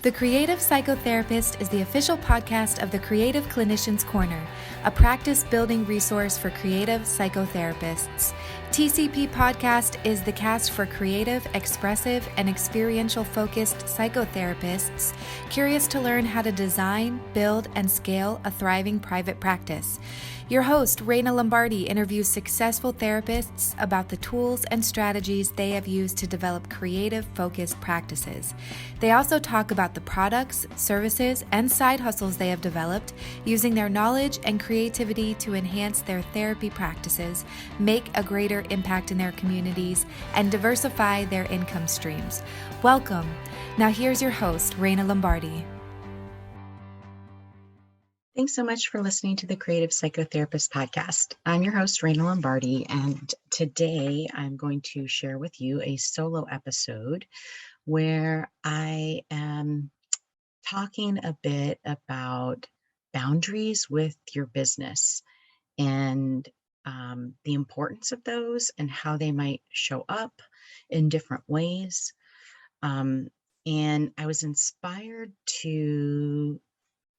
The Creative Psychotherapist is the official podcast of the Creative Clinician's Corner, a practice-building resource for creative psychotherapists. TCP Podcast is the cast for creative, expressive, and experiential-focused psychotherapists curious to learn how to design, build, and scale a thriving private practice. Your host, Reina Lombardi, interviews successful therapists about the tools and strategies they have used to develop creative-focused practices. They also talk about the products, services, and side hustles they have developed using their knowledge and creativity to enhance their therapy practices, make a greater impact in their communities, and diversify their income streams. Welcome. Now here's your host, Reina Lombardi. Thanks so much for listening to the Creative Psychotherapist Podcast. I'm your host, Reina Lombardi, and today I'm going to share with you a solo episode where I am talking a bit about boundaries with your business and the importance of those and how they might show up in different ways. And I was inspired to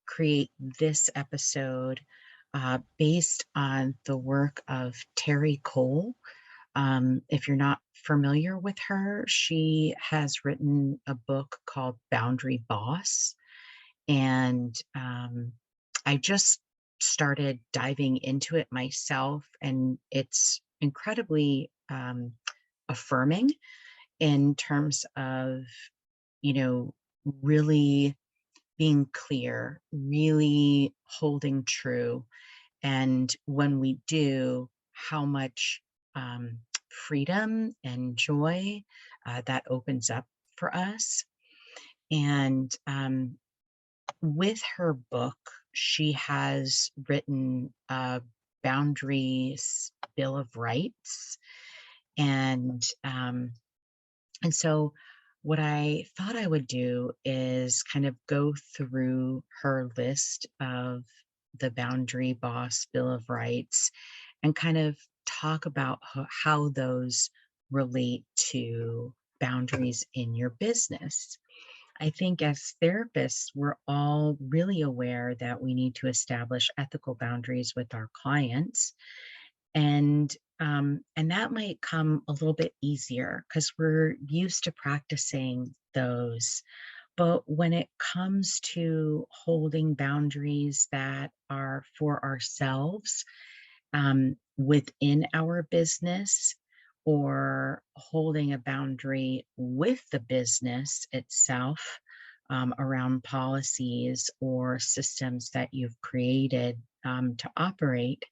create this episode based on the work of Terri Cole. If you're not familiar with her, she has written a book called Boundary Boss. And I just started diving into it myself, and it's incredibly affirming in terms of, really being clear, really holding true. And when we do, how much freedom and joy that opens up for us. And with her book, she has written a boundaries Bill of Rights. And so what I thought I would do is kind of go through her list of the Boundary Boss Bill of Rights and kind of talk about how those relate to boundaries in your business. I think as therapists, we're all really aware that we need to establish ethical boundaries with our clients. And that might come a little bit easier because we're used to practicing those. But when it comes to holding boundaries that are for ourselves within our business, or holding a boundary with the business itself around policies or systems that you've created to operate,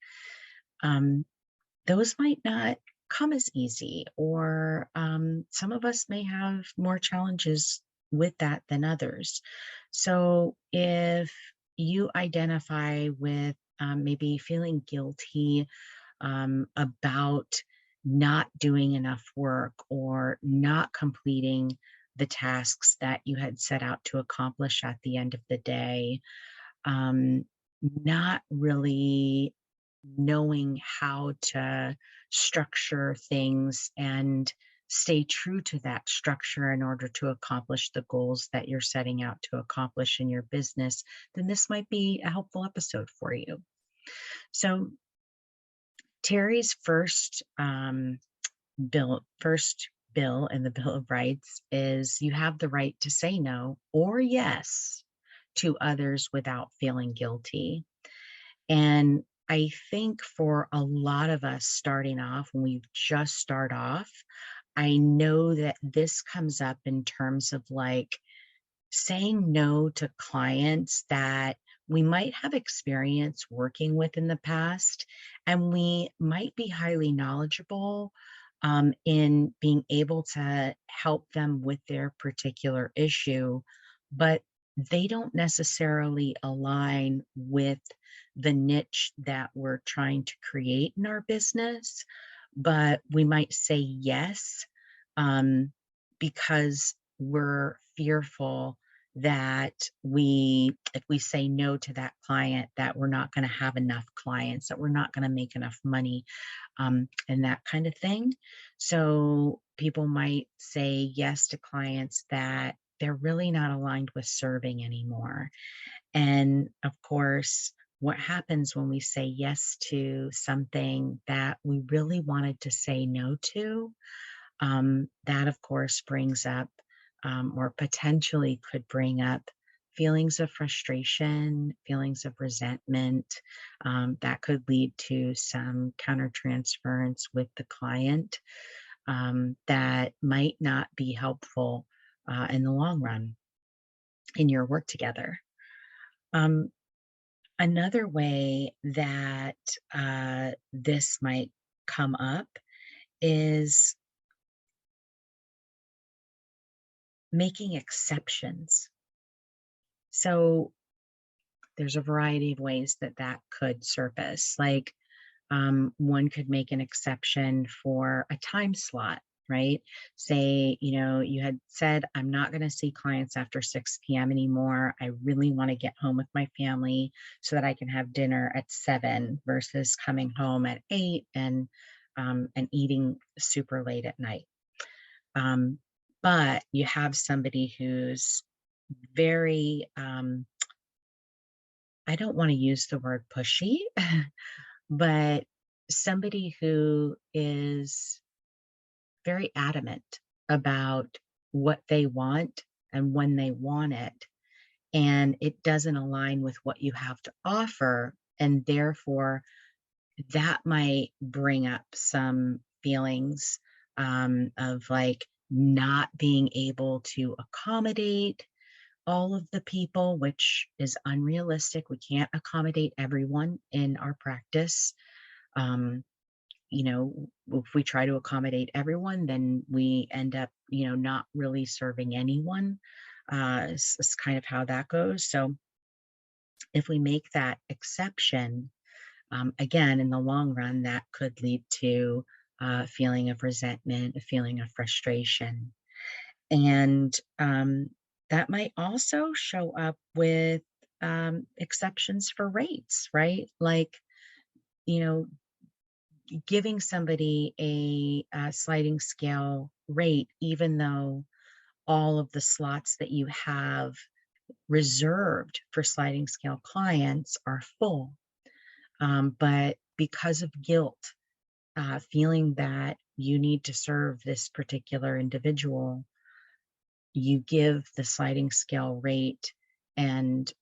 those might not come as easy, or some of us may have more challenges with that than others. So if you identify with maybe feeling guilty about not doing enough work or not completing the tasks that you had set out to accomplish at the end of the day, not really knowing how to structure things and stay true to that structure in order to accomplish the goals that you're setting out to accomplish in your business, then this might be a helpful episode for you. So Terri's first bill in the Bill of Rights is you have the right to say no or yes to others without feeling guilty. And I think for a lot of us starting off, when we just start off, I know that this comes up in terms of like saying no to clients that we might have experience working with in the past, and we might be highly knowledgeable in being able to help them with their particular issue, but they don't necessarily align with the niche that we're trying to create in our business. But we might say yes because we're fearful that if we say no to that client, that we're not going to have enough clients, that we're not going to make enough money, and that kind of thing. So people might say yes to clients that they're really not aligned with serving anymore. And of course, what happens when we say yes to something that we really wanted to say no to, that of course brings up, or potentially could bring up, feelings of frustration, feelings of resentment, that could lead to some countertransference with the client, that might not be helpful in the long run in your work together. Um, Another way that this might come up is making exceptions. So there's a variety of ways that that could surface. Like, one could make an exception for a time slot, right? Say, you had said, I'm not going to see clients after 6 p.m. anymore. I really want to get home with my family so that I can have dinner at 7 versus coming home at 8 and eating super late at night. But you have somebody who's very, I don't want to use the word pushy, but somebody who is very adamant about what they want and when they want it, and it doesn't align with what you have to offer. And therefore, that might bring up some feelings of like not being able to accommodate all of the people, which is unrealistic. We can't accommodate everyone in our practice. Um, if we try to accommodate everyone, then we end up, not really serving anyone. It's kind of how that goes. So if we make that exception, again, in the long run, that could lead to a feeling of resentment, a feeling of frustration. And that might also show up with exceptions for rates, right? Like, you know, giving somebody a sliding scale rate, even though all of the slots that you have reserved for sliding scale clients are full. But because of guilt, feeling that you need to serve this particular individual, you give the sliding scale rate, and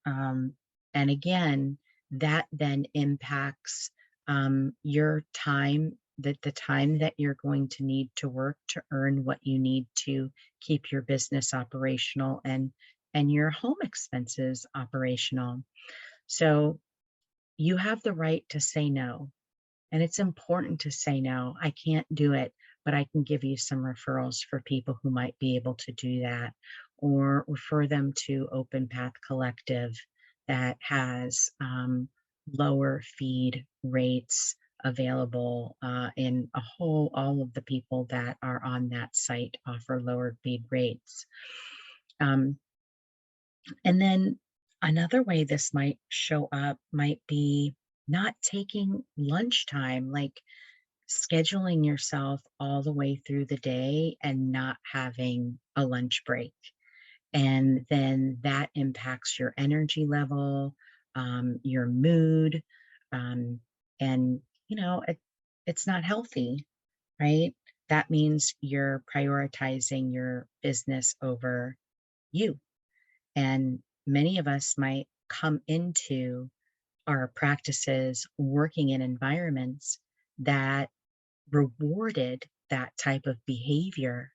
again, that then impacts your time, that the time that you're going to need to work to earn what you need to keep your business operational and your home expenses operational. So you have the right to say no. And it's important to say no. I can't do it, but I can give you some referrals for people who might be able to do that, or refer them to Open Path Collective that has lower feed rates available in all of the people that are on that site offer lower feed rates. Um, and then another way this might show up might be not taking lunchtime, like scheduling yourself all the way through the day and not having a lunch break. And then that impacts your energy level, your mood, and it's not healthy, right? That means you're prioritizing your business over you. And many of us might come into our practices working in environments that rewarded that type of behavior.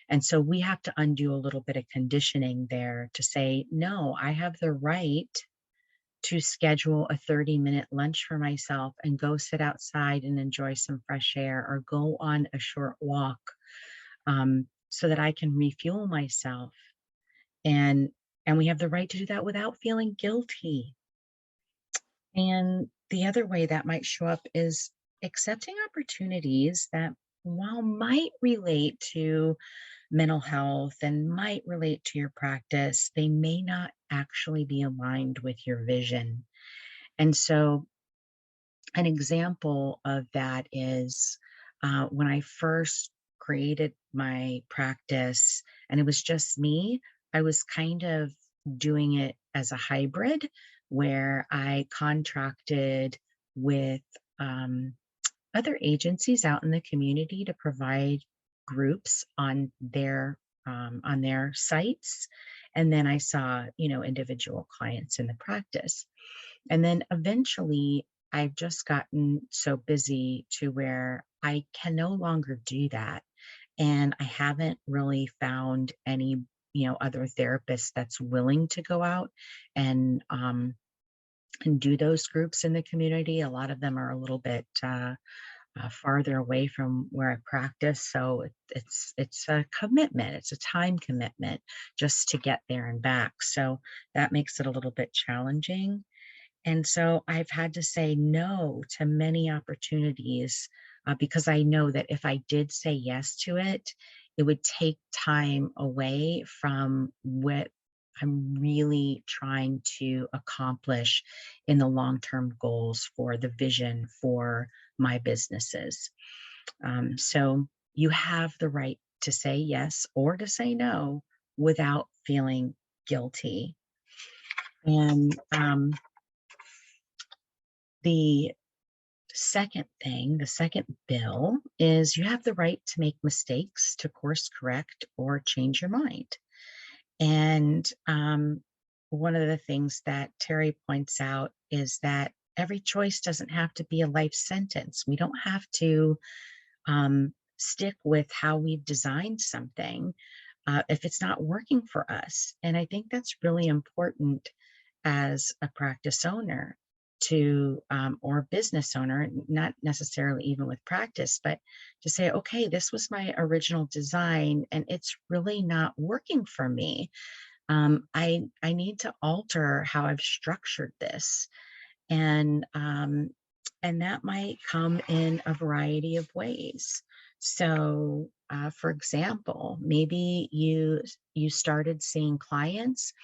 And so we have to undo a little bit of conditioning there to say, no, I have the right to schedule a 30-minute lunch for myself and go sit outside and enjoy some fresh air, or go on a short walk, so that I can refuel myself. And we have the right to do that without feeling guilty. And the other way that might show up is accepting opportunities that, while might relate to mental health and might relate to your practice, they may not actually be aligned with your vision. And so, an example of that is when I first created my practice and it was just me, I was kind of doing it as a hybrid where I contracted with other agencies out in the community to provide groups on their sites. And then I saw, individual clients in the practice. And then eventually I've just gotten so busy to where I can no longer do that. And I haven't really found any, other therapists that's willing to go out and do those groups in the community. A lot of them are a little bit farther away from where I practice, so it's a commitment. It's a time commitment just to get there and back. So that makes it a little bit challenging. And so I've had to say no to many opportunities because I know that if I did say yes to it, it would take time away from what I'm really trying to accomplish in the long-term goals for the vision for my businesses. So you have the right to say yes or to say no without feeling guilty. And the the second bill is you have the right to make mistakes, to course correct, or change your mind. And one of the things that Terri points out is that every choice doesn't have to be a life sentence. We don't have to stick with how we've designed something if it's not working for us. And I think that's really important as a practice owner or business owner, not necessarily even with practice, but to say, okay, this was my original design and it's really not working for me. I need to alter how I've structured this. And that might come in a variety of ways. So, for example, maybe you started seeing clients,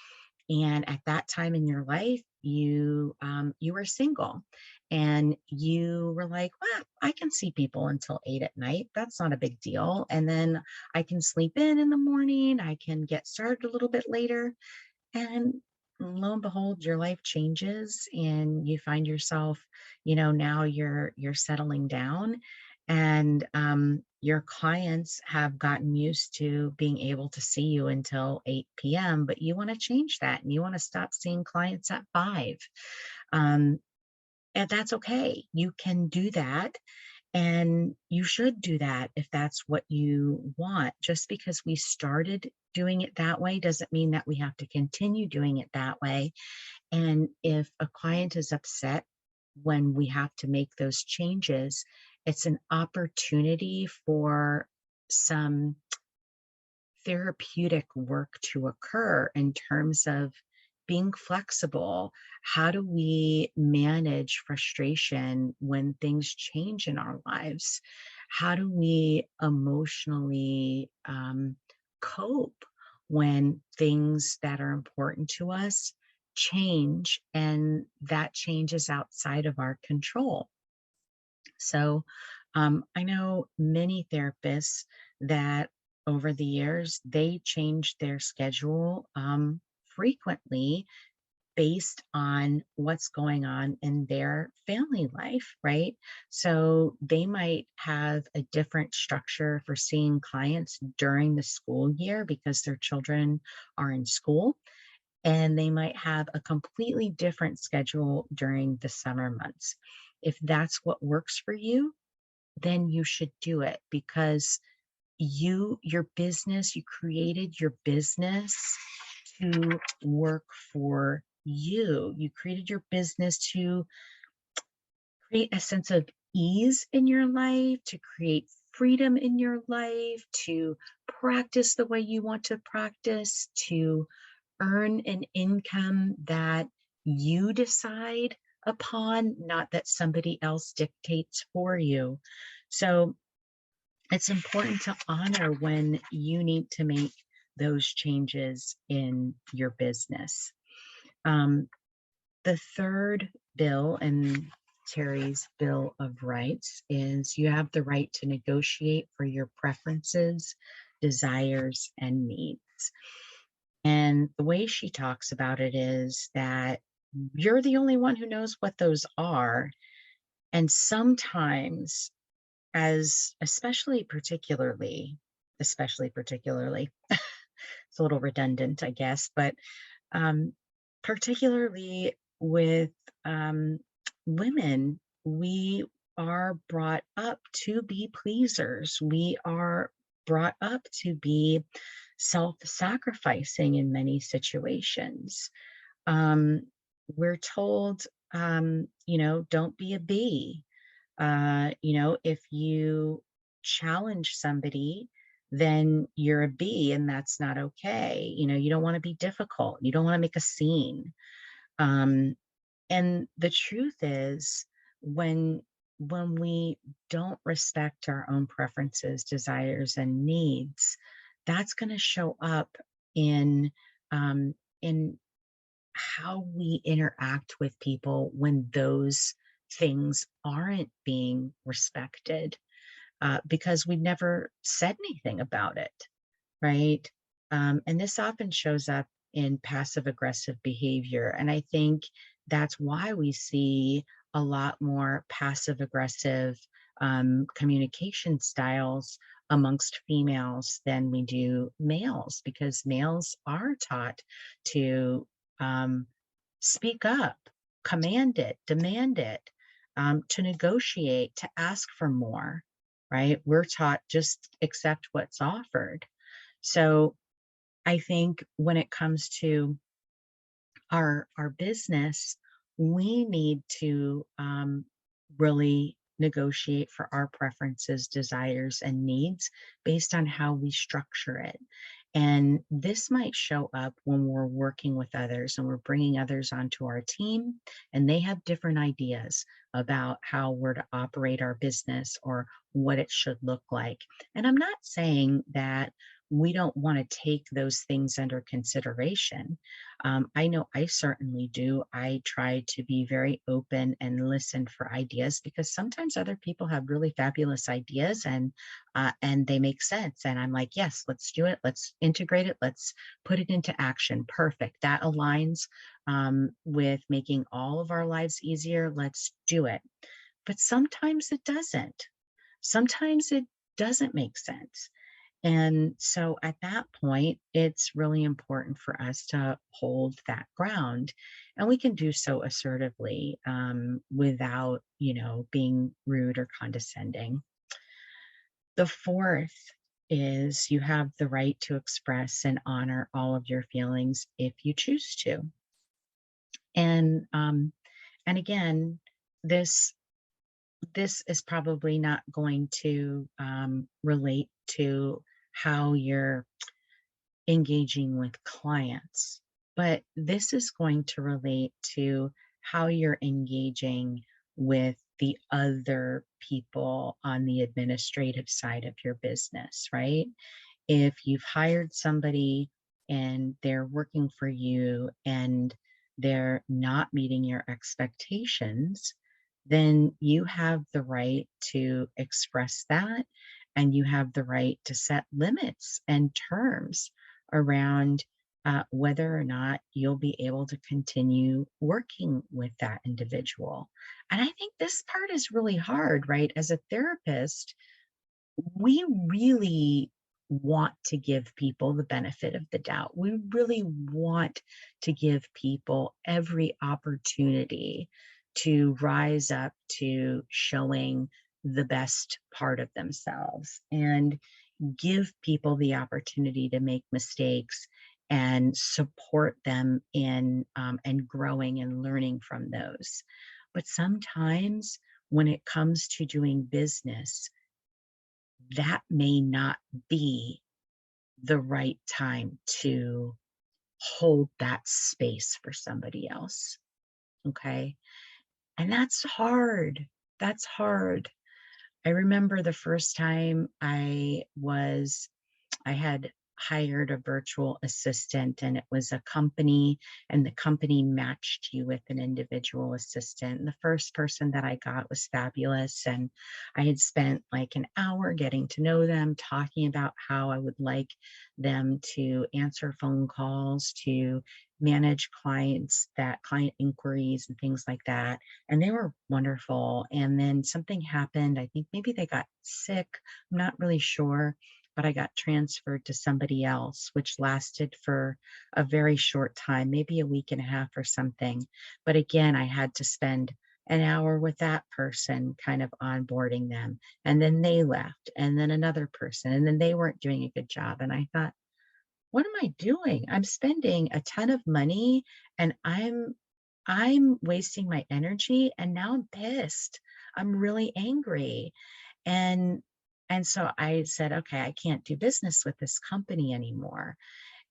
and at that time in your life, you were single, and you were like, well, I can see people until 8 at night. That's not a big deal. And then I can sleep in the morning. I can get started a little bit later. And lo and behold, your life changes and you find yourself, now you're settling down, and your clients have gotten used to being able to see you until 8 p.m., but you want to change that and you want to stop seeing clients at 5. And that's okay. You can do that. And you should do that if that's what you want. Just because we started doing it that way doesn't mean that we have to continue doing it that way. And if a client is upset when we have to make those changes, it's an opportunity for some therapeutic work to occur in terms of being flexible. How do we manage frustration when things change in our lives? How do we emotionally cope when things that are important to us change and that change is outside of our control? So I know many therapists that over the years, they change their schedule frequently based on what's going on in their family life, right? So they might have a different structure for seeing clients during the school year because their children are in school. And they might have a completely different schedule during the summer months. If that's what works for you, then you should do it, because you created your business to work for you. You created your business to create a sense of ease in your life, to create freedom in your life, to practice the way you want to practice, to earn an income that you decide upon, not that somebody else dictates for you. So it's important to honor when you need to make those changes in your business. The third bill in Terri's Bill of Rights is you have the right to negotiate for your preferences, desires, and needs. And the way she talks about it is that you're the only one who knows what those are. And sometimes, as especially particularly, it's a little redundant, I guess, but um, particularly with um, women, we are brought up to be pleasers. We are brought up to be self sacrificing in many situations. Um, we're told, don't be a bee. If you challenge somebody, then you're a bee and that's not okay. You don't want to be difficult. You don't want to make a scene. Um, and the truth is, when when we don't respect our own preferences, desires, and needs, that's going to show up in um, in how we interact with people when those things aren't being respected, because we never said anything about it, right? And this often shows up in passive aggressive behavior. And I think that's why we see a lot more passive aggressive communication styles amongst females than we do males, because males are taught to um, speak up, command it, demand it, to negotiate, to ask for more, right? We're taught just accept what's offered. So I think when it comes to our business, we need to really negotiate for our preferences, desires, and needs based on how we structure it. And this might show up when we're working with others and we're bringing others onto our team, and they have different ideas about how we're to operate our business or what it should look like. And I'm not saying that we don't want to take those things under consideration. I know I certainly do. I try to be very open and listen for ideas, because sometimes other people have really fabulous ideas, and they make sense. And I'm like, yes, let's do it. Let's integrate it. Let's put it into action. Perfect. That aligns with making all of our lives easier. Let's do it. But sometimes it doesn't. Sometimes it doesn't make sense. And so at that point, it's really important for us to hold that ground. And we can do so assertively, without, being rude or condescending. The fourth is you have the right to express and honor all of your feelings if you choose to. And again, this this is probably not going to relate to how you're engaging with clients, but this is going to relate to how you're engaging with the other people on the administrative side of your business, right? If you've hired somebody and they're working for you and they're not meeting your expectations, then you have the right to express that, and you have the right to set limits and terms around whether or not you'll be able to continue working with that individual. And I think this part is really hard, right? As a therapist, we really want to give people the benefit of the doubt. We really want to give people every opportunity to rise up to showing the best part of themselves, and give people the opportunity to make mistakes and support them in and growing and learning from those. But sometimes when it comes to doing business, that may not be the right time to hold that space for somebody else. Okay. And that's hard. That's hard. I remember the first time I had hired a virtual assistant, and it was a company, and the company matched you with an individual assistant. And the first person that I got was fabulous. And I had spent like an hour getting to know them, talking about how I would like them to answer phone calls, to manage client inquiries and things like that. And they were wonderful. And then something happened. I think maybe they got sick. I'm not really sure, but I got transferred to somebody else, which lasted for a very short time, maybe a week and a half or something. But again, I had to spend an hour with that person, kind of onboarding them. And then they left, and then another person, and then they weren't doing a good job. And I thought, what am I doing? I'm spending a ton of money, and I'm wasting my energy, and now I'm pissed. I'm really angry. And and so I said, okay, I can't do business with this company anymore.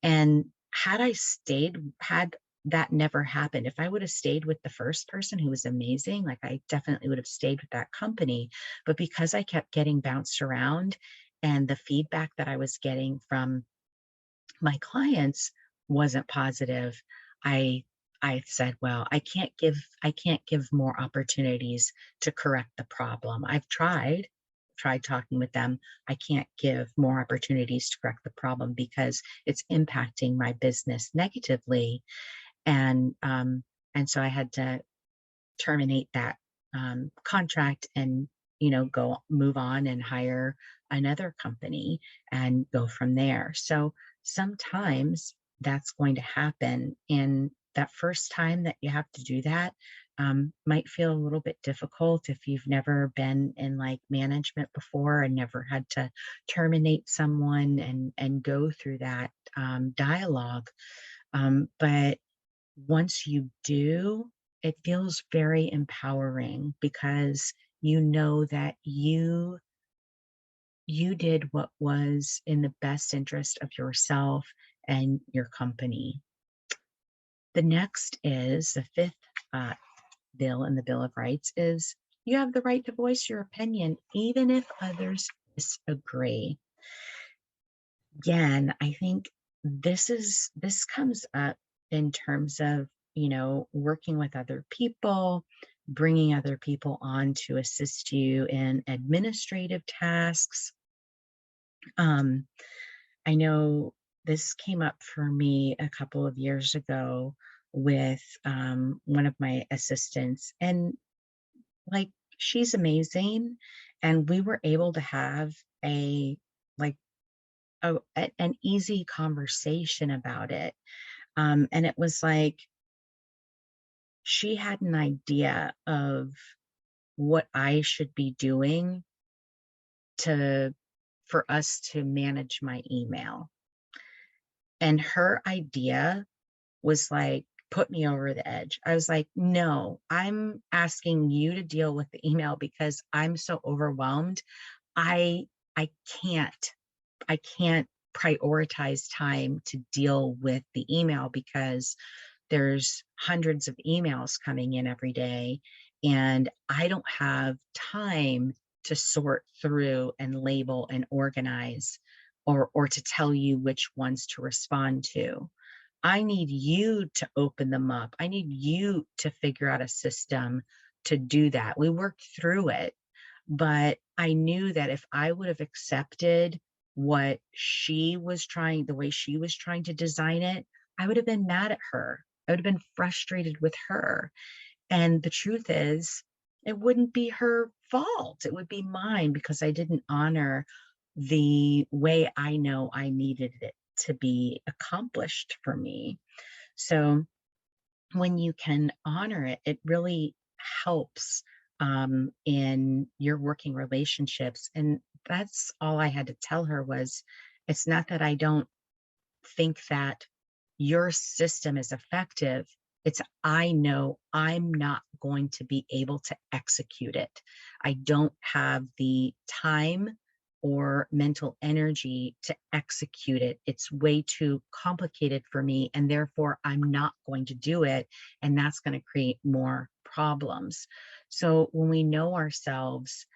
And had that never happened, if I would have stayed with the first person who was amazing, like I definitely would have stayed with that company. But because I kept getting bounced around, and the feedback that I was getting from my clients wasn't positive, I I said, well, I can't give more opportunities to correct the problem. I've tried talking with them. I can't give more opportunities to correct the problem because it's impacting my business negatively. And so I had to terminate that contract, and go move on and hire another company and go from there. So sometimes that's going to happen, and that first time that you have to do that might feel a little bit difficult if you've never been in like management before and never had to terminate someone and go through that dialogue. But once you do, it feels very empowering because you know that you did what was in the best interest of yourself and your company. The next is the fifth bill in the Bill of Rights is you have the right to voice your opinion, even if others disagree. Again, I think this comes up in terms of, working with other people, bringing other people on to assist you in administrative tasks. I know this came up for me a couple of years ago with one of my assistants, and like she's amazing, and we were able to have a like an easy conversation about it. And it was like she had an idea of what I should be doing to for us to manage my email. And her idea was like put me over the edge. I was like, no, I'm asking you to deal with the email because I'm so overwhelmed. I I can't I can't prioritize time to deal with the email because there's hundreds of emails coming in every day, and I don't have time to sort through and label and organize, or to tell you which ones to respond to. I need you to open them up. I need you to figure out a system to do that. We worked through it, but I knew that if I would have accepted the way she was trying to design it, I would have been mad at her. I would have been frustrated with her. And the truth is, it wouldn't be her fault. It would be mine because I didn't honor the way I know I needed it to be accomplished for me. So when you can honor it, it really helps in your working relationships. And that's all I had to tell her was, it's not that I don't think that your system is effective. It's I know I'm not going to be able to execute it. I don't have the time or mental energy to execute it. It's way too complicated for me, and therefore I'm not going to do it. And that's going to create more problems. So when we know ourselves,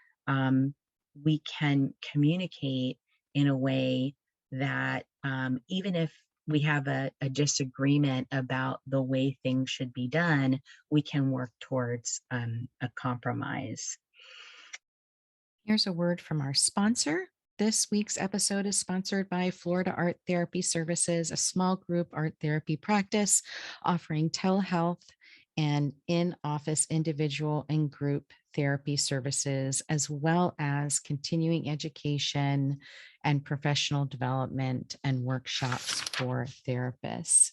we can communicate in a way that even if we have a disagreement about the way things should be done, we can work towards a compromise. Here's a word from our sponsor. This week's episode is sponsored by Florida Art Therapy Services, a small group art therapy practice offering telehealth and in-office individual and group therapy services, as well as continuing education and professional development and workshops for therapists.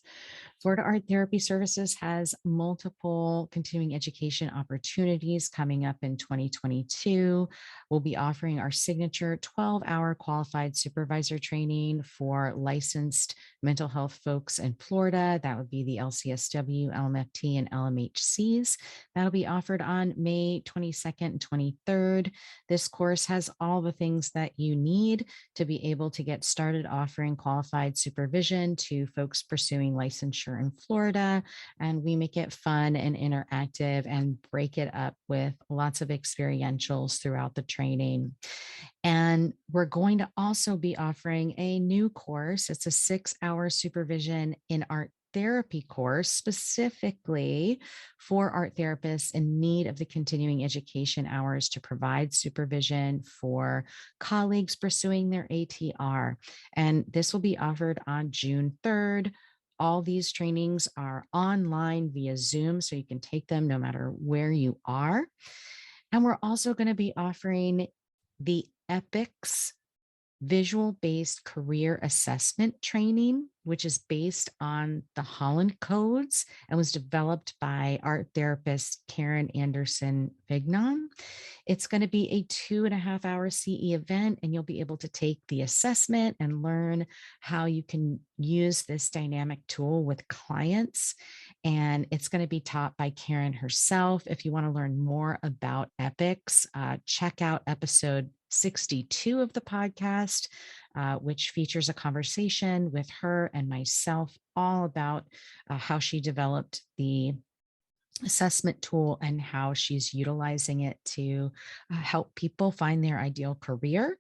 Florida Art Therapy Services has multiple continuing education opportunities coming up in 2022. We'll be offering our signature 12-hour qualified supervisor training for licensed mental health folks in Florida. That would be the LCSW, LMFT, and LMHCs. That'll be offered on May 22nd and 23rd. This course has all the things that you need to be able to get started offering qualified supervision to folks pursuing licensure in Florida. And we make it fun and interactive and break it up with lots of experientials throughout the training. And we're going to also be offering a new course. It's a 6-hour supervision in art therapy course specifically for art therapists in need of the continuing education hours to provide supervision for colleagues pursuing their ATR. And this will be offered on June 3rd. All these trainings are online via Zoom, so you can take them no matter where you are. And we're also going to be offering the EPICS visual-based career assessment training, which is based on the Holland Codes and was developed by art therapist Karen Anderson Vignon. It's going to be a 2.5-hour CE event, and you'll be able to take the assessment and learn how you can use this dynamic tool with clients. And it's going to be taught by Karen herself. If you want to learn more about EPICS, check out episode 62 of the podcast, which features a conversation with her and myself all about how she developed the assessment tool and how she's utilizing it to help people find their ideal career.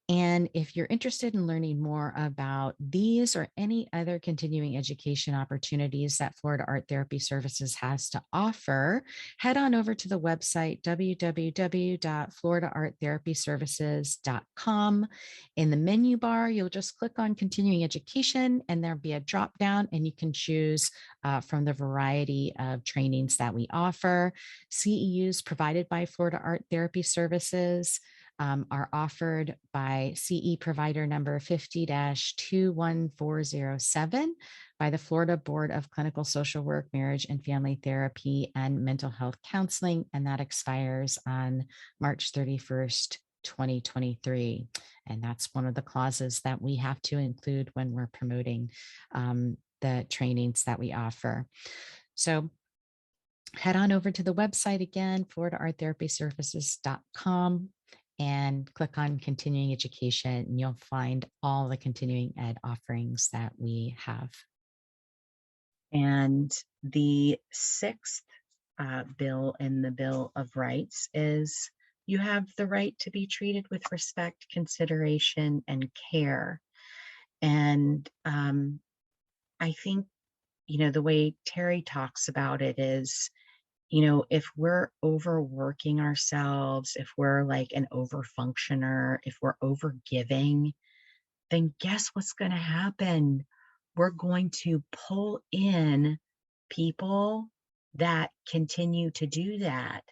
And if you're interested in learning more about these or any other continuing education opportunities that Florida Art Therapy Services has to offer, head on over to the website www.floridaarttherapyservices.com. In the menu bar, you'll just click on continuing education and there'll be a drop down and you can choose from the variety of trainings that we offer. CEUs provided by Florida Art Therapy Services are offered by CE provider number 50-21407 by the Florida Board of Clinical Social Work, Marriage and Family Therapy and Mental Health Counseling, and that expires on March 31st, 2023. And that's one of the clauses that we have to include when we're promoting the trainings that we offer. So head on over to the website again, floridaarttherapyservices.com, and click on continuing education, and you'll find all the continuing ed offerings that we have. And the sixth bill in the Bill of Rights is you have the right to be treated with respect, consideration, and care. And I think, the way Terri talks about it is, if we're overworking ourselves, if we're like an overfunctioner, if we're overgiving, then guess what's going to happen? We're going to pull in people that continue to do that.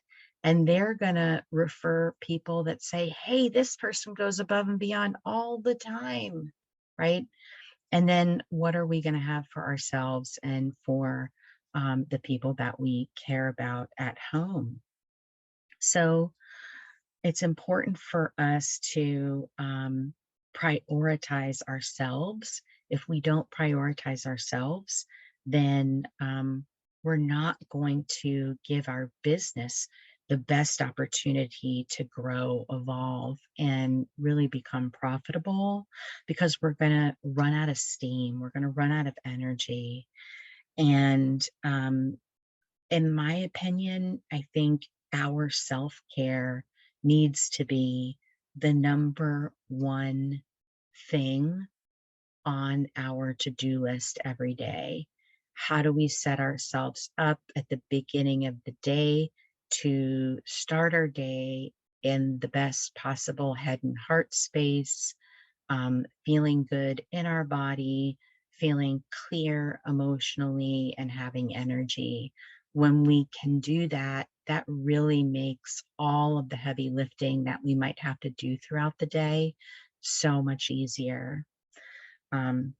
And they're going to refer people that say, hey, this person goes above and beyond all the time, right? And then what are we going to have for ourselves and for the people that we care about at home? So it's important for us to prioritize ourselves. If we don't prioritize ourselves, then we're not going to give our business the best opportunity to grow, evolve, and really become profitable, because we're going to run out of steam. We're going to run out of energy. And in my opinion, I think our self-care needs to be the number one thing on our to-do list every day? How do we set ourselves up at the beginning of the day to start our day in the best possible head and heart space, feeling good in our body, feeling clear emotionally, and having energy? When we can do that, that really makes all of the heavy lifting that we might have to do throughout the day so much easier. Um,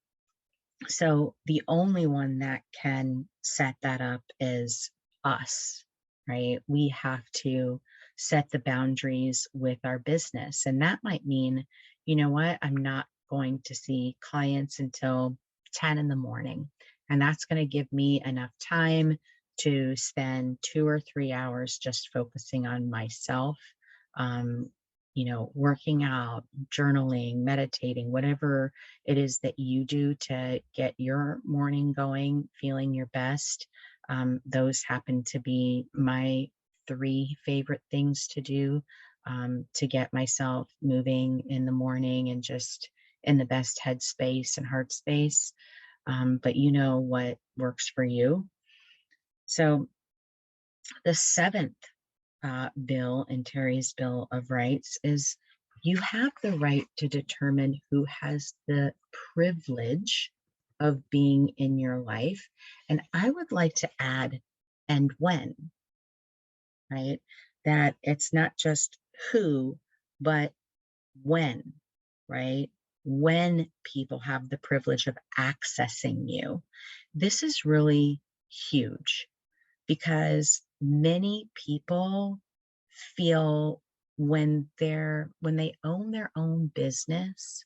so the only one that can set that up is us, right? We have to set the boundaries with our business. And that might mean, you know what, I'm not going to see clients until 10 in the morning. And that's going to give me enough time to spend 2 or 3 hours just focusing on myself, um, working out, journaling, meditating, whatever it is that you do to get your morning going, feeling your best. Those happen to be my 3 favorite things to do, to get myself moving in the morning and just in the best headspace and heart space. But you know what works for you. So the seventh bill in Terri's Bill of Rights is you have the right to determine who has the privilege of being in your life. And I would like to add, and when, right? That it's not just who, but when, right? When people have the privilege of accessing you. This is really huge because many people feel when they own their own business,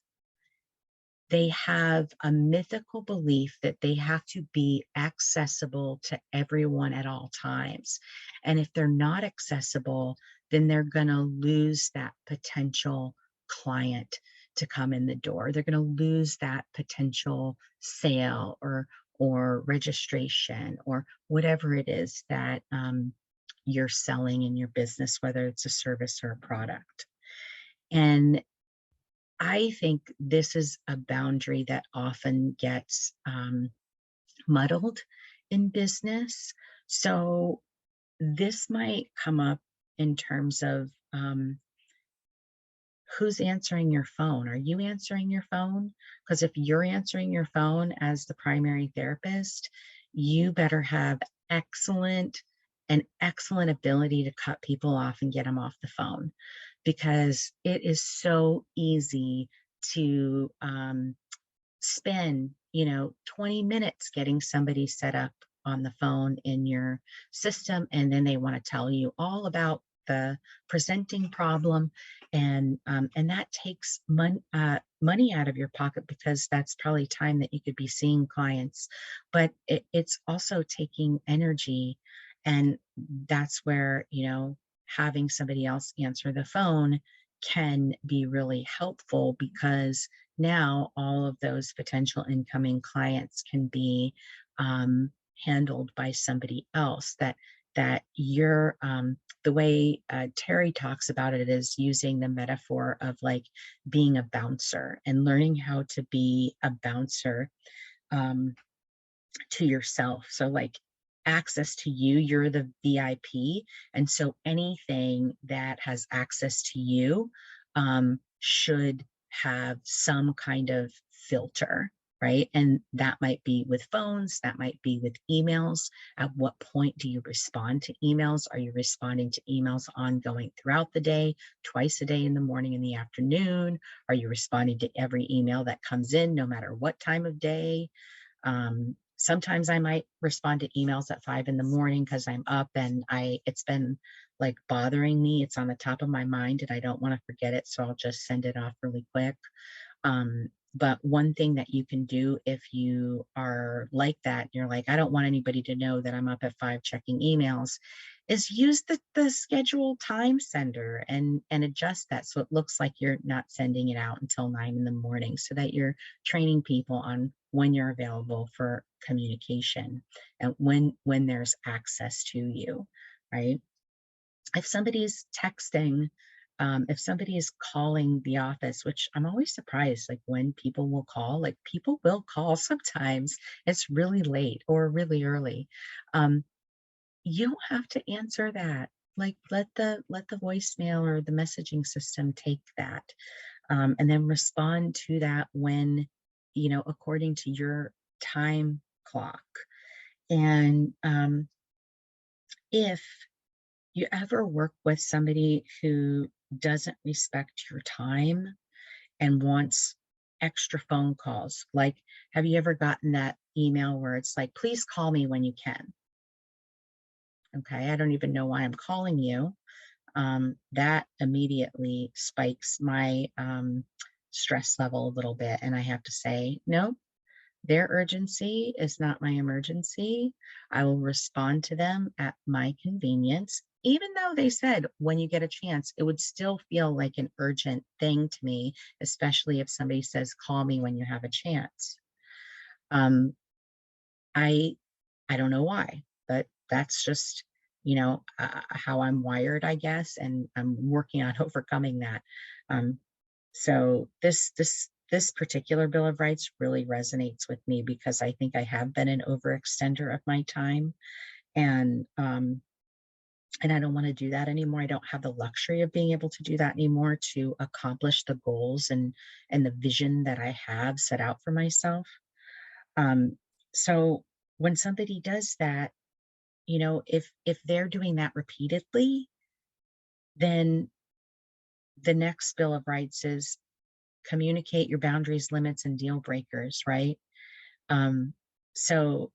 they have a mythical belief that they have to be accessible to everyone at all times. And if they're not accessible, then they're going to lose that potential client to come in the door. They're going to lose that potential sale or registration or whatever it is that you're selling in your business, whether it's a service or a product. And I think this is a boundary that often gets muddled in business. So this might come up in terms of who's answering your phone? Are you answering your phone? Because if you're answering your phone as the primary therapist, you better have an excellent ability to cut people off and get them off the phone, because it is so easy to spend 20 minutes getting somebody set up on the phone in your system, and then they want to tell you all about the presenting problem, and that takes money out of your pocket, because that's probably time that you could be seeing clients, but it's also taking energy. And that's where having somebody else answer the phone can be really helpful, because now all of those potential incoming clients can be handled by somebody else. That you're the way Terri talks about it is using the metaphor of like being a bouncer and learning how to be a bouncer to yourself. So like access to you, you're the VIP. And so anything that has access to you should have some kind of filter, right? And that might be with phones, that might be with emails. At what point do you respond to emails? Are you responding to emails ongoing throughout the day, twice a day, in the morning and the afternoon? Are you responding to every email that comes in, no matter what time of day? Sometimes I might respond to emails at 5 in the morning because I'm up and it's been like bothering me. It's on the top of my mind and I don't want to forget it. So I'll just send it off really quick. But one thing that you can do if you are like that, you're like, I don't want anybody to know that I'm up at 5 checking emails, is use the scheduled time sender and adjust that so it looks like you're not sending it out until 9 in the morning, so that you're training people on when you're available for communication and when there's access to you, right? If somebody's texting if somebody is calling the office, which I'm always surprised, like when people will call, like people will call sometimes. It's really late or really early. Um, you don't have to answer that. Like let the voicemail or the messaging system take that, and then respond to that when, according to your time clock. And if you ever work with somebody who doesn't respect your time and wants extra phone calls, like, have you ever gotten that email where it's like, please call me when you can? Okay, I don't even know why I'm calling you. That immediately spikes my stress level a little bit. And I have to say, no, their urgency is not my emergency. I will respond to them at my convenience. Even though they said when you get a chance, it would still feel like an urgent thing to me, especially if somebody says, call me when you have a chance. Um, I I don't know why, but that's just, how I'm wired, I guess, and I'm working on overcoming that. Um, so this particular Bill of Rights really resonates with me because I think I have been an overextender of my time, and I don't want to do that anymore. I don't have the luxury of being able to do that anymore to accomplish the goals and the vision that I have set out for myself. Um, so when somebody does that, if they're doing that repeatedly, then the next Bill of Rights is communicate your boundaries, limits, and deal breakers, right? Um, so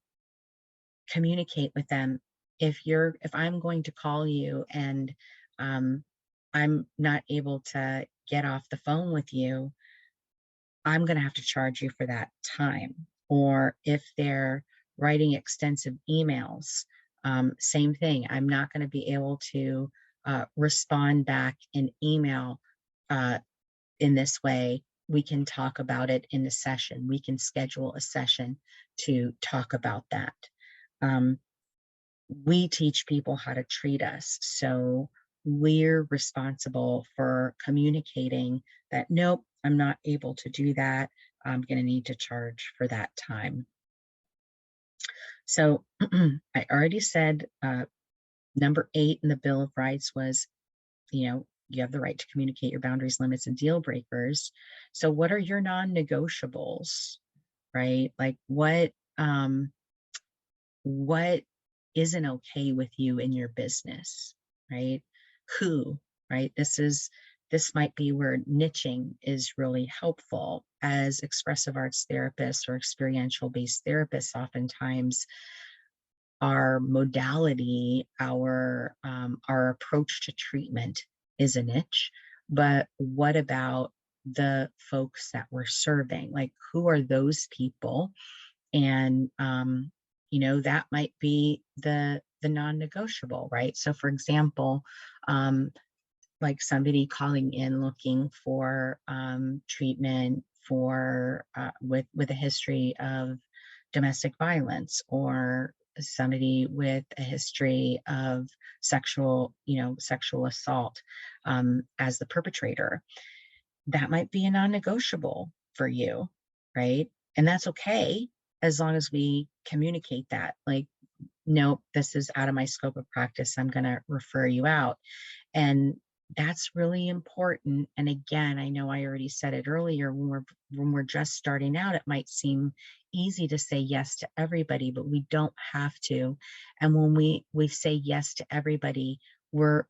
communicate with them. If I'm going to call you and um, I'm not able to get off the phone with you, I'm going to have to charge you for that time. Or if they're writing extensive emails, same thing. I'm not going to be able to respond back in email uh, in this way. We can talk about it in a session. We can schedule a session to talk about that. Um, we teach people how to treat us. So we're responsible for communicating that, nope, I'm not able to do that. I'm going to need to charge for that time. So I already said number 8 in the Bill of Rights was, you have the right to communicate your boundaries, limits, and deal breakers. So what are your non-negotiables, right? Like what isn't okay with you in your business, right? Who, right? This might be where niching is really helpful. As expressive arts therapists or experiential based therapists, oftentimes our modality, our approach to treatment is a niche. But what about the folks that we're serving? Like, who are those people? And that might be the non-negotiable, right? So for example, like somebody calling in looking for treatment for with a history of domestic violence, or somebody with a history of sexual assault as the perpetrator, that might be a non-negotiable for you, right? And that's okay, as long as we communicate that, like, nope, this is out of my scope of practice, I'm going to refer you out. And that's really important. And again, I know I already said it earlier, when we're just starting out, it might seem easy to say yes to everybody, but we don't have to. And when we say yes to everybody, we're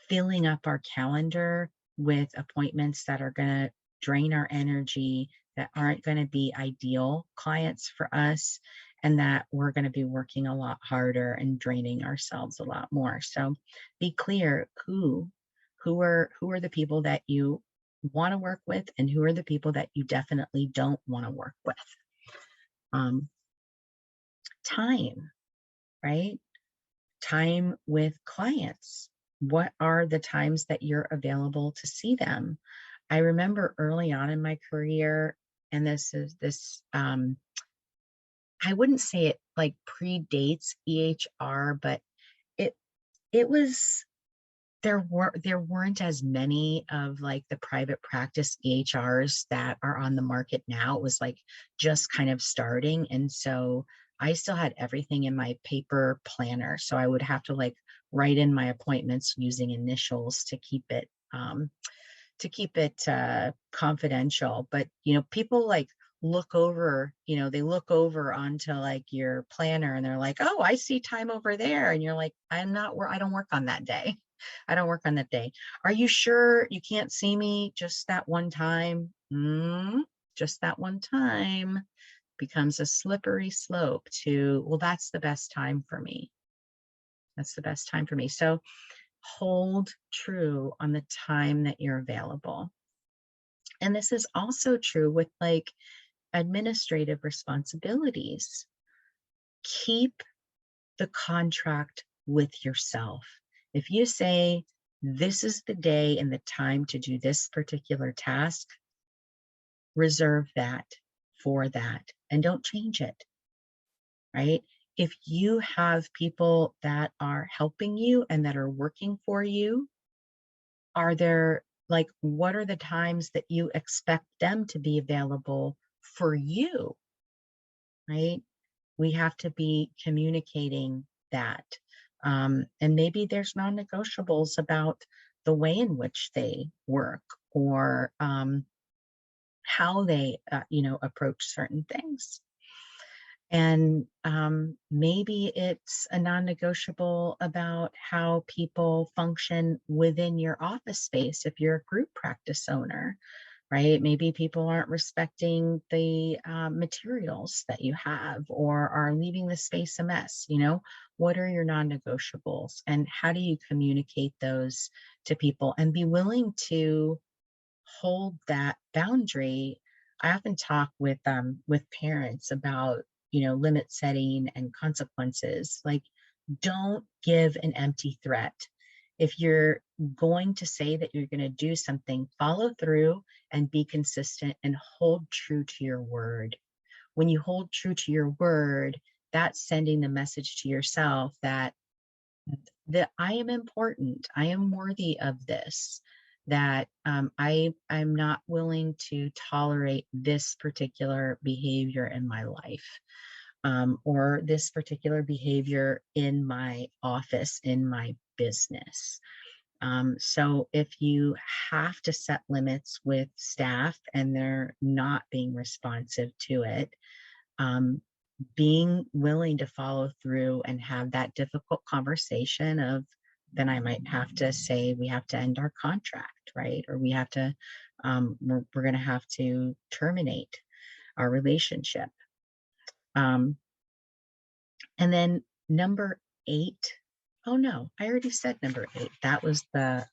filling up our calendar with appointments that are going to drain our energy, that aren't going to be ideal clients for us, and that we're going to be working a lot harder and draining ourselves a lot more. So be clear who are the people that you want to work with, and who are the people that you definitely don't want to work with. Um, time, right? Time with clients. What are the times that you're available to see them? I remember early on in my career, and I wouldn't say it like predates EHR, but it it was there weren't as many of like the private practice EHRs that are on the market now. It was like just kind of starting. And so I still had everything in my paper planner. So I would have to like write in my appointments using initials to keep it confidential. But people like look over, they look over onto like your planner and they're like, oh, I see time over there. And you're like, I don't work on that day. I don't work on that day. Are you sure you can't see me just that one time? Just that one time becomes a slippery slope to, well, that's the best time for me. That's the best time for me. So hold true on the time that you're available. And this is also true with like administrative responsibilities. Keep the contract with yourself. If you say, this is the day and the time to do this particular task, reserve that for that and don't change it, right? If you have people that are helping you and that are working for you, what are the times that you expect them to be available for you, right? We have to be communicating that. And maybe there's non-negotiables about the way in which they work or how they, approach certain things. And maybe it's a non-negotiable about how people function within your office space if you're a group practice owner, right? Maybe people aren't respecting the materials that you have or are leaving the space a mess. What are your non-negotiables and how do you communicate those to people and be willing to hold that boundary? I often talk with parents about, limit setting and consequences. Like, don't give an empty threat. If you're going to say that you're going to do something, follow through and be consistent and hold true to your word. When you hold true to your word, that's sending the message to yourself that I am important, I am worthy of this, that I'm not willing to tolerate this particular behavior in my life, or this particular behavior in my office, in my business. So if you have to set limits with staff and they're not being responsive to it, being willing to follow through and have that difficult conversation of, then I might have to say, we have to end our contract, right? Or we have to, we're going to have to terminate our relationship. And then number 8, oh no, I already said number 8. That was the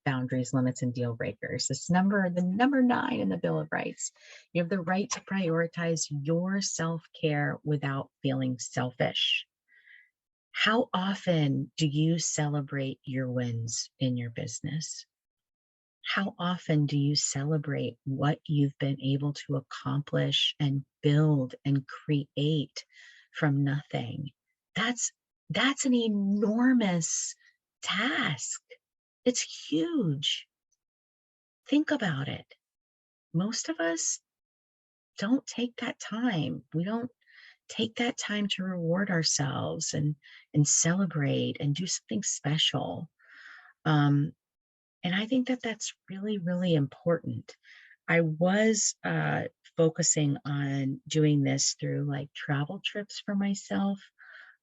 boundaries, limits, and deal breakers. The number 9 in the Bill of Rights. You have the right to prioritize your self-care without feeling selfish. How often do you celebrate your wins in your business? How often do you celebrate what you've been able to accomplish and build and create from nothing? That's an enormous task. It's huge. Think about it. Most of us don't take that time. We don't take that time to reward ourselves and celebrate and do something special. And I think that that's really, really important. I was focusing on doing this through like travel trips for myself.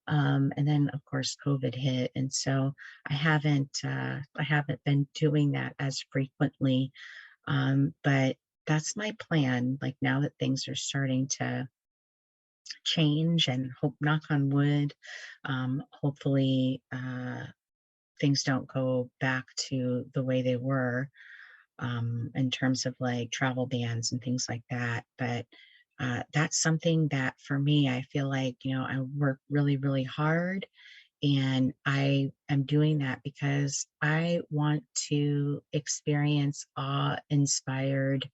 And then of course COVID hit. And so I haven't been doing that as frequently. But that's my plan. Like now that things are starting to change and hope, knock on wood, hopefully things don't go back to the way they were, in terms of like travel bans and things like that. But that's something that for me, I feel like, I work really, really hard. And I am doing that because I want to experience awe-inspired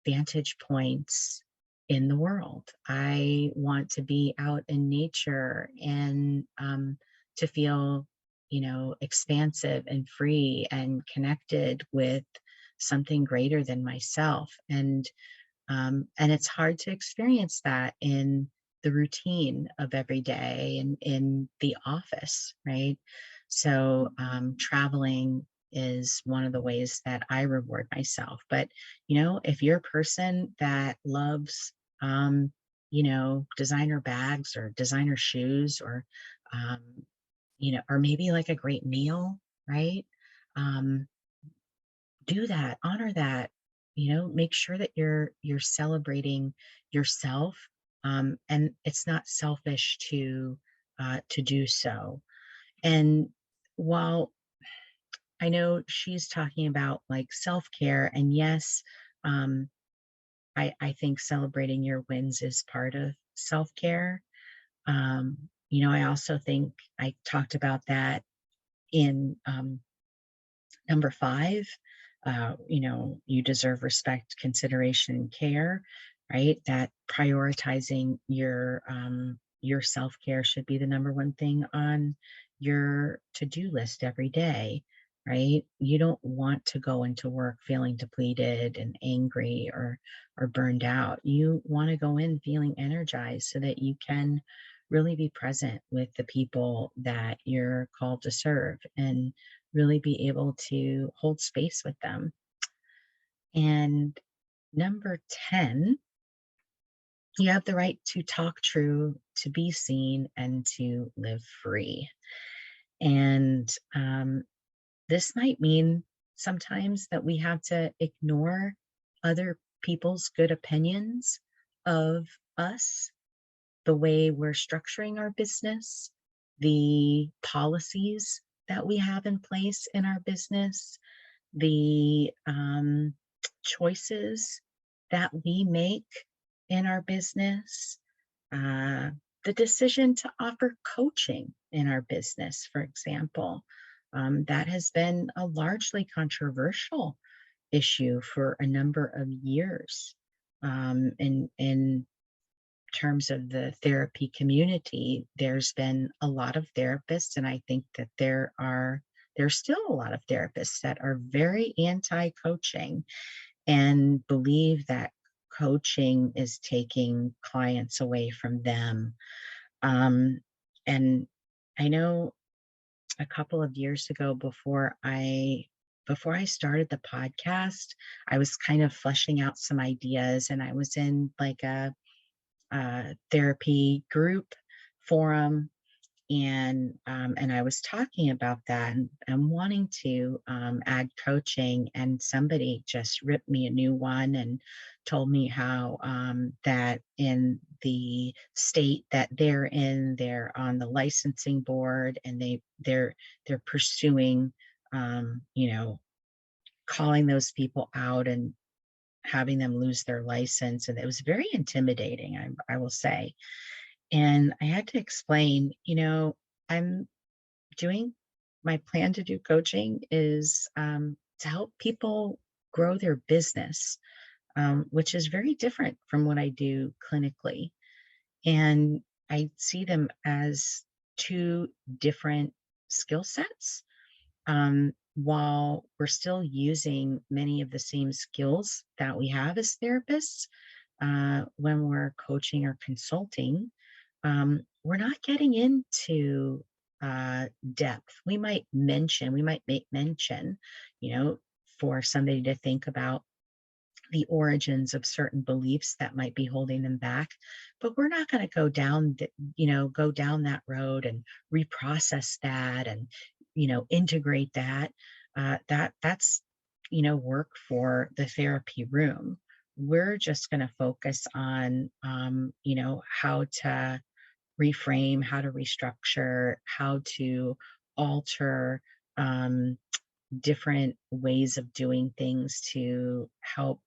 vantage points in the world. I want to be out in nature and to feel expansive and free and connected with something greater than myself. And it's hard to experience that in the routine of every day and in the office, right? So traveling is one of the ways that I reward myself. But, if you're a person that loves, designer bags or designer shoes um, or maybe like a great meal, right? Um, do that, honor that, make sure that you're celebrating yourself. And it's not selfish to do so. And while I know she's talking about like self-care, and yes, um, I think celebrating your wins is part of self-care. I also think I talked about that in number 5, you deserve respect, consideration, and care, right? That prioritizing your self-care should be the number one thing on your to-do list every day, right? You don't want to go into work feeling depleted and angry or burned out. You want to go in feeling energized so that you can really be present with the people that you're called to serve and really be able to hold space with them. And number 10, you have the right to talk true, to be seen, and to live free. And this might mean sometimes that we have to ignore other people's good opinions of us, the way we're structuring our business, the policies that we have in place in our business, the choices that we make in our business, uh, the decision to offer coaching in our business, for example. That has been a largely controversial issue for a number of years in terms of the therapy community. There's been a lot of therapists, and I think that there's still a lot of therapists that are very anti-coaching and believe that coaching is taking clients away from them. And I know a couple of years ago, before I started the podcast, I was kind of fleshing out some ideas, and I was in like a therapy group forum, and I was talking about that and wanting to add coaching, and somebody just ripped me a new one and told me how that in the state that they're in, they're on the licensing board, and they're pursuing, calling those people out and having them lose their license. And it was very intimidating, I will say. And I had to explain, I'm doing my plan to do coaching is to help people grow their business, which is very different from what I do clinically. And I see them as two different skill sets. While we're still using many of the same skills that we have as therapists, when we're coaching or consulting, we're not getting into depth. We might make mention, for somebody to think about the origins of certain beliefs that might be holding them back, but we're not going to go down that road and reprocess that and, integrate that. That's work for the therapy room. We're just going to focus on, how to reframe, how to restructure, how to alter different ways of doing things to help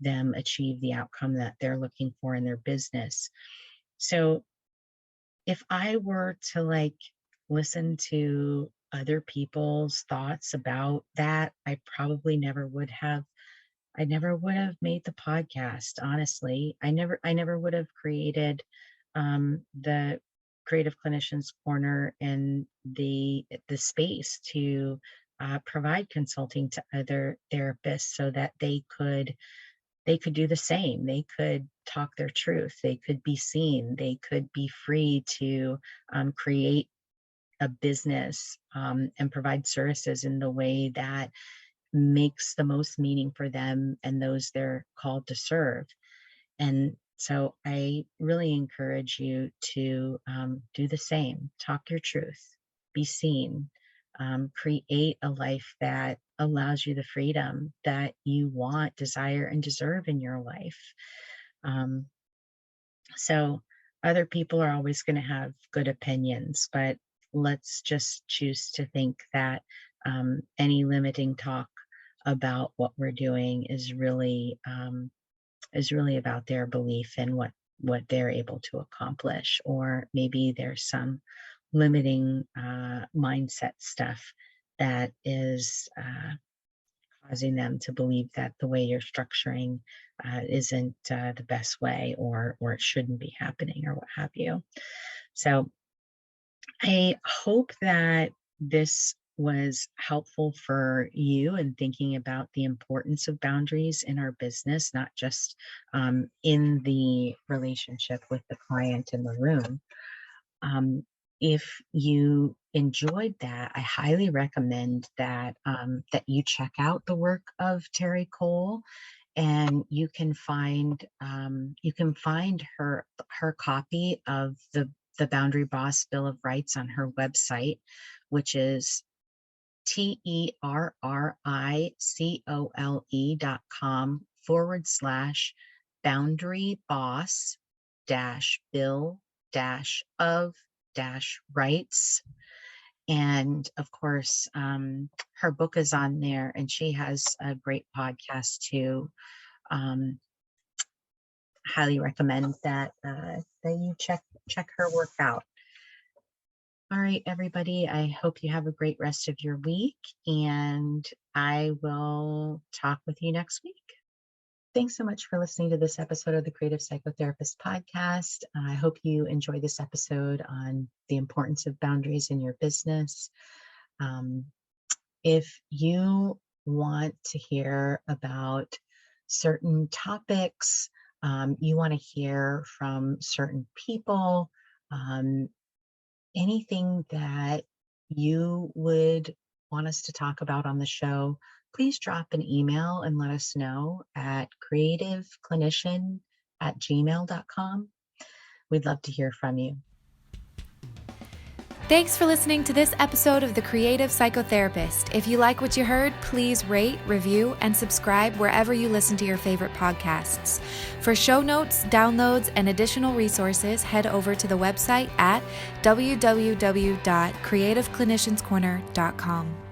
them achieve the outcome that they're looking for in their business. So if I were to listen to other people's thoughts about that, I never would have made the podcast. Honestly, I never would have created the Creative Clinicians Corner and the space to provide consulting to other therapists so that they could do the same. They could talk their truth. They could be seen. They could be free to create a business and provide services in the way that makes the most meaning for them and those they're called to serve. And so I really encourage you to do the same. Talk your truth. Be seen. Create a life that allows you the freedom that you want, desire, and deserve in your life. So other people are always going to have good opinions, but let's just choose to think that any limiting talk about what we're doing is really about their belief in what they're able to accomplish, or maybe there's some limiting mindset stuff that is causing them to believe that the way you're structuring isn't the best way, or it shouldn't be happening, or what have you. So I hope that this was helpful for you in thinking about the importance of boundaries in our business, not just in the relationship with the client in the room. If you enjoyed that, I highly recommend that that you check out the work of Terri Cole, and you can find her copy of the Boundary Boss Bill of Rights on her website, which is terricole.com/boundary boss bill of rights. And of course, her book is on there, and she has a great podcast too. Highly recommend that you check her work out. All right, everybody, I hope you have a great rest of your week, and I will talk with you next week. Thanks so much for listening to this episode of the Creative Psychotherapist Podcast. I hope you enjoy this episode on the importance of boundaries in your business. If you want to hear about certain topics, you want to hear from certain people, anything that you would want us to talk about on the show, please drop an email and let us know at creativeclinician@gmail.com. We'd love to hear from you. Thanks for listening to this episode of The Creative Psychotherapist. If you like what you heard, please rate, review, and subscribe wherever you listen to your favorite podcasts. For show notes, downloads, and additional resources, head over to the website at www.creativeclinicianscorner.com.